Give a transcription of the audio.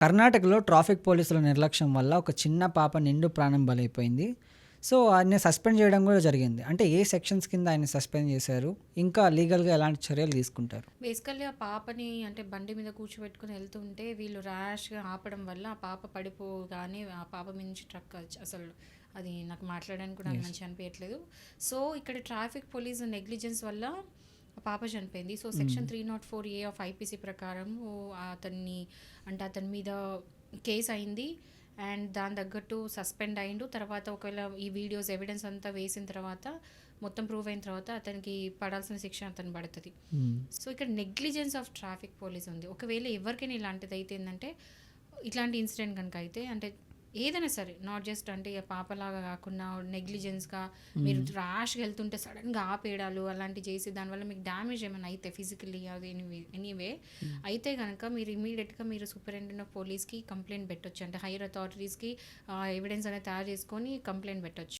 కర్ణాటకలో ట్రాఫిక్ పోలీసుల నిర్లక్ష్యం వల్ల ఒక చిన్న పాప నిండు ప్రాణం బలైపోయింది. సో, ఆయన్ని సస్పెండ్ చేయడం గూడా జరిగింది. అంటే ఏ సెక్షన్స్ కింద ఆయన్ని సస్పెండ్ చేశారు? ఇంకా లీగల్‌గా ఎలాంటి చర్యలు తీసుకుంటారు? బేసికల్లీ ఆ పాపని అంటే బండి మీద కూర్చోబెట్టుకొని వెళ్తుంటే వీళ్ళు ర్యాష్గా ఆపడం వల్ల ఆ పాప పడిపోగానే ఆ పాప మీద నుంచి ట్రక్ అసలు అది నాకు మాట్లాడడానికి కూడా యెస్. మంచిగా అనిపించట్లేదు. సో ఇక్కడ ట్రాఫిక్ పోలీస్ నెగ్లిజెన్స్ వల్ల ఆ పాప చనిపోయింది. సో హ్మ్. సెక్షన్ 304A ఆఫ్ ఐపీసీ ప్రకారం అతన్ని అంటే అతని మీద కేసు అయింది. అండ్ దాని తగ్గట్టు సస్పెండ్ అయిండు. తర్వాత ఒకవేళ ఈ వీడియోస్ ఎవిడెన్స్ అంతా వేసిన తర్వాత మొత్తం ప్రూవ్ అయిన తర్వాత అతనికి పడాల్సిన శిక్ష అతను పడుతుంది. హ్మ్. సో ఇక్కడ నెగ్లిజెన్స్ ఆఫ్ ట్రాఫిక్ పోలీస్ ఉంది. ఒకవేళ ఎవరికైనా ఇలాంటిది అయితే ఏంటంటే ఇట్లాంటి ఇన్సిడెంట్ కనుక అయితే అంటే ఏదైనా సరే నాట్ జస్ట్ అంటే ఇక పాపలాగా కాకుండా నెగ్లిజెన్స్గా మీరు హ్మ్. ర్యాష్గా వెళ్తుంటే సడన్గా ఆపేయడాలు అలాంటివి చేసి దానివల్ల మీకు డ్యామేజ్ ఏమైనా అయితే ఫిజికల్లీ అది ఎనీవే హ్మ్. అయితే కనుక మీరు ఇమీడియట్గా మీరు సూపరింటెండెంట్ ఆఫ్ పోలీస్కి కంప్లైంట్ పెట్టొచ్చు. అంటే హైయర్ అథారిటీస్కి ఎవిడెన్స్ అనేది తయారు చేసుకొని కంప్లైంట్ పెట్టొచ్చు.